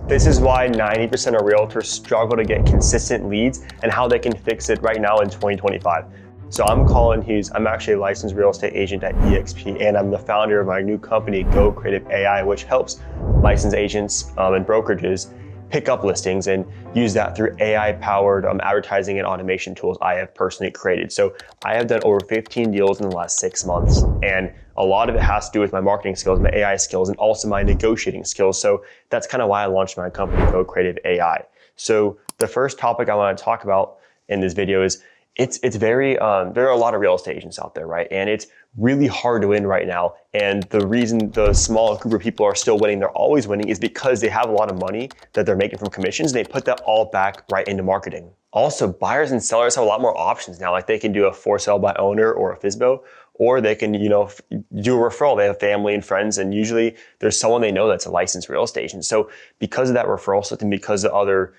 This is why 90% of realtors struggle to get consistent leads and how they can fix it right now in 2025. So I'm Colin Hughes. I'm actually a licensed real estate agent at eXp, and I'm the founder of my new company, Go Creative AI, which helps licensed agents and brokerages pick up listings and use that through AI-powered advertising and automation tools I have personally created. So I have done over 15 deals in the last 6 months, and a lot of it has to do with my marketing skills, my AI skills, and also my negotiating skills. So that's kind of why I launched my company, Go Creative AI. So the first topic I want to talk about in this video is there are a lot of real estate agents out there, right? And it's really hard to win right now. And the reason the small group of people are still winning, they're always winning, is because they have a lot of money that they're making from commissions. And they put that all back right into marketing. Also, buyers and sellers have a lot more options now. Like they can do a for sale by owner or a FSBO, or they can, do a referral. They have family and friends, and usually there's someone they know that's a licensed real estate agent. So because of that referral system, because of other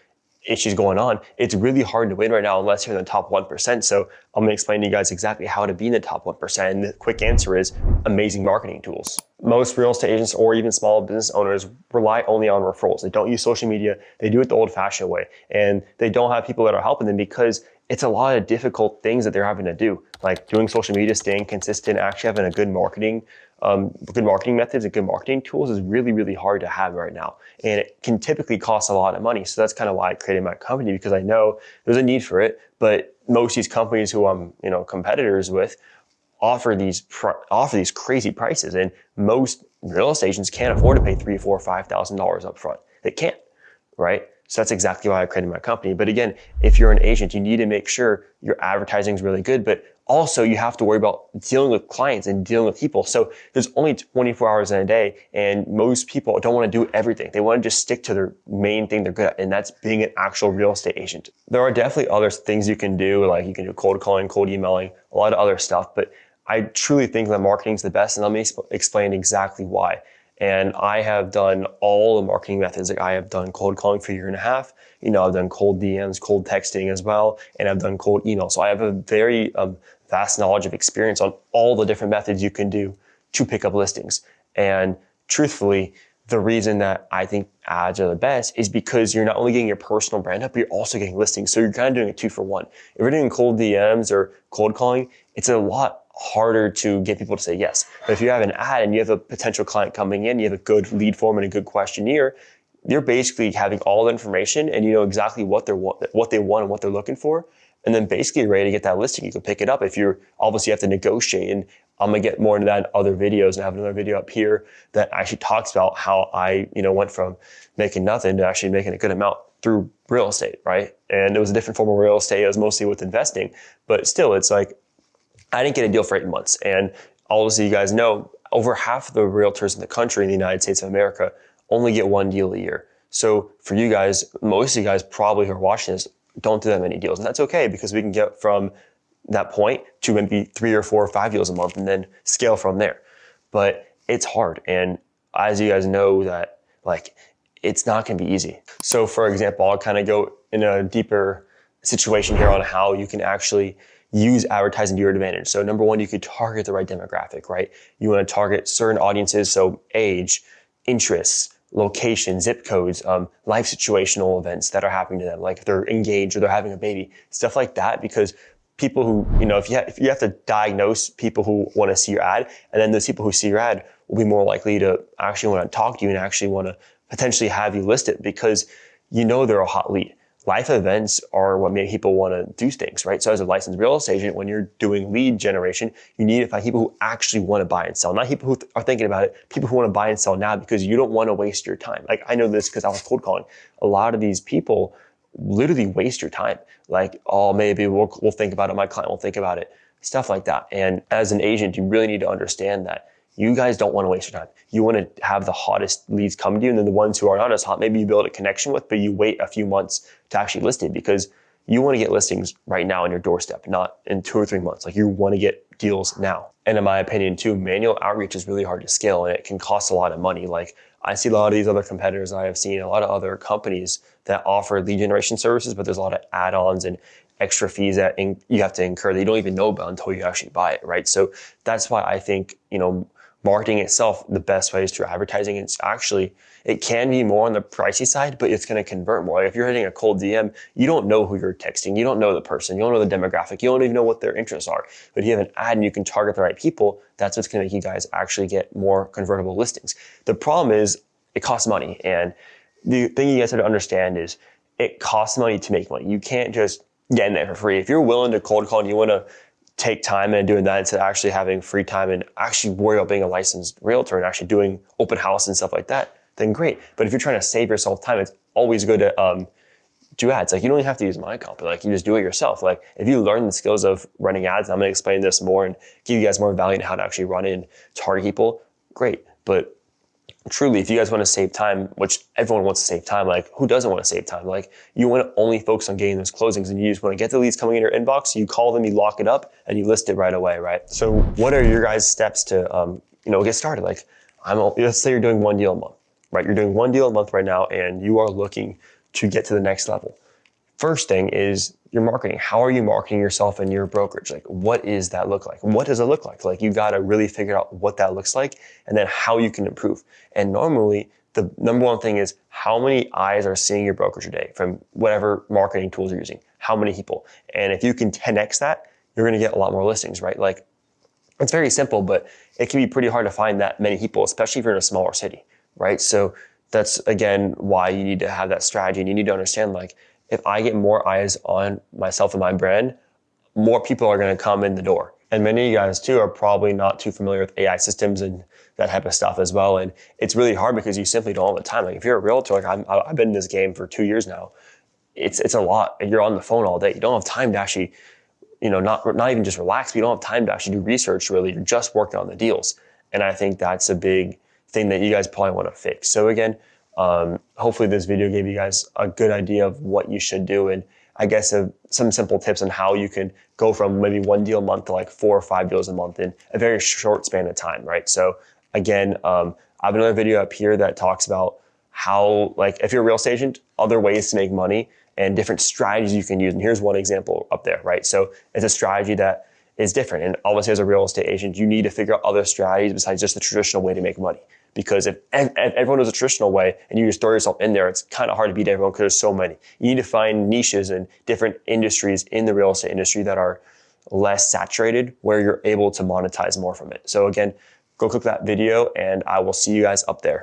issues going on, it's really hard to win right now unless you're in the top 1%. So I'm gonna explain to you guys exactly how to be in the top 1%. And the quick answer is amazing marketing tools. Most real estate agents or even small business owners rely only on referrals. They don't use social media. They do it the old fashioned way. And they don't have people that are helping them because it's a lot of difficult things that they're having to do, like doing social media, staying consistent, actually having a good marketing methods and good marketing tools is really, really hard to have right now. And it can typically cost a lot of money. So that's kind of why I created my company, because I know there's a need for it, but most of these companies who I'm, competitors with offer these crazy prices. And most real estate agents can't afford to pay $3,000, $4,000, $5,000 up front. They can't, right? So that's exactly why I created my company. But again, if you're an agent, you need to make sure your advertising is really good, but also you have to worry about dealing with clients and dealing with people. So there's only 24 hours in a day, and most people don't want to do everything. They want to just stick to their main thing they're good at, and that's being an actual real estate agent. There are definitely other things you can do, like you can do cold calling, cold emailing, a lot of other stuff, but I truly think that marketing is the best, and let me explain exactly why. And I have done all the marketing methods. Like I have done cold calling for a year and a half. I've done cold DMs, cold texting as well, and I've done cold email. So I have a very vast knowledge of experience on all the different methods you can do to pick up listings. And truthfully, the reason that I think ads are the best is because you're not only getting your personal brand up, but you're also getting listings. So you're kind of doing a 2-for-1. If you're doing cold DMs or cold calling, it's a lot harder to get people to say yes. But if you have an ad and you have a potential client coming in, you have a good lead form and a good questionnaire, you're basically having all the information and you know exactly what they want and what they're looking for. And then basically you're ready to get that listing. You can pick it up. If you're obviously you have to negotiate, and I'm gonna get more into that in other videos, and I have another video up here that actually talks about how I, went from making nothing to actually making a good amount through real estate, right? And it was a different form of real estate. It was mostly with investing, but still it's like, I didn't get a deal for 8 months. And obviously you guys know over half of the realtors in the country in the United States of America only get one deal a year. So for you guys, most of you guys probably who are watching this don't do that many deals. And that's okay, because we can get from that point to maybe 3 or 4 or 5 deals a month and then scale from there. But it's hard. And as you guys know that it's not going to be easy. So for example, I'll kind of go in a deeper situation here on how you can actually use advertising to your advantage. So number one, you could target the right demographic, right? You want to target certain audiences. So age, interests, location, zip codes, life situational events that are happening to them. Like if they're engaged or they're having a baby, stuff like that. Because people who, if you have to diagnose people who want to see your ad, and then those people who see your ad will be more likely to actually want to talk to you and actually want to potentially have you list it, because they're a hot lead. Life events are what make people want to do things, right? So as a licensed real estate agent, when you're doing lead generation, you need to find people who actually want to buy and sell, not people who are thinking about it, people who want to buy and sell now, because you don't want to waste your time. Like I know this because I was cold calling. A lot of these people literally waste your time. Like, oh, maybe we'll think about it. My client will think about it, stuff like that. And as an agent, you really need to understand that you guys don't want to waste your time. You want to have the hottest leads come to you, and then the ones who are not as hot, maybe you build a connection with, but you wait a few months to actually list it, because you want to get listings right now on your doorstep, not in 2 or 3 months. Like you want to get deals now. And in my opinion too, manual outreach is really hard to scale, and it can cost a lot of money. Like I see a lot of these other competitors I have seen, a lot of other companies that offer lead generation services, but there's a lot of add-ons and extra fees that you have to incur that you don't even know about until you actually buy it, right? So that's why I think, marketing itself, the best way is through advertising. It can be more on the pricey side, but it's going to convert more. Like if you're hitting a cold DM, you don't know who you're texting. You don't know the person. You don't know the demographic. You don't even know what their interests are. But if you have an ad and you can target the right people, that's what's going to make you guys actually get more convertible listings. The problem is it costs money. And the thing you guys have to understand is it costs money to make money. You can't just get in there for free. If you're willing to cold call and you want to take time and doing that instead of actually having free time and actually worry about being a licensed realtor and actually doing open house and stuff like that, then great. But if you're trying to save yourself time, it's always good to do ads. Like you don't even have to use my copy. Like you just do it yourself. Like if you learn the skills of running ads, and I'm going to explain this more and give you guys more value in how to actually run it and target people, great. But truly, if you guys want to save time, which everyone wants to save time, like who doesn't want to save time? Like you want to only focus on getting those closings and you just want to get the leads coming in your inbox, you call them, you lock it up and you list it right away, right? So what are your guys' steps to, get started? Like let's say you're doing one deal a month, right? You're doing one deal a month right now and you are looking to get to the next level. First thing is your marketing. How are you marketing yourself and your brokerage? Like, what does that look like? What does it look like? Like, you got to really figure out what that looks like and then how you can improve. And normally, the number one thing is how many eyes are seeing your brokerage today from whatever marketing tools you're using. How many people? And if you can 10x that, you're going to get a lot more listings, right? Like, it's very simple, but it can be pretty hard to find that many people, especially if you're in a smaller city, right? So that's, again, why you need to have that strategy and you need to understand, like, if I get more eyes on myself and my brand, more people are going to come in the door. And many of you guys too are probably not too familiar with AI systems and that type of stuff as well. And it's really hard because you simply don't have the time. Like if you're a realtor, like I've been in this game for 2 years now, it's a lot. You're on the phone all day. You don't have time to actually, not even just relax, but you don't have time to actually do research really. You're just working on the deals. And I think that's a big thing that you guys probably want to fix. So again, hopefully this video gave you guys a good idea of what you should do. And I guess some simple tips on how you can go from maybe one deal a month to like 4 or 5 deals a month in a very short span of time, right? So again, I have another video up here that talks about how, like, if you're a real estate agent, other ways to make money and different strategies you can use. And here's one example up there, right? So it's a strategy that is different. And obviously as a real estate agent, you need to figure out other strategies besides just the traditional way to make money. Because if everyone knows a traditional way and you just throw yourself in there, it's kind of hard to beat everyone because there's so many. You need to find niches and different industries in the real estate industry that are less saturated where you're able to monetize more from it. So again, go click that video and I will see you guys up there.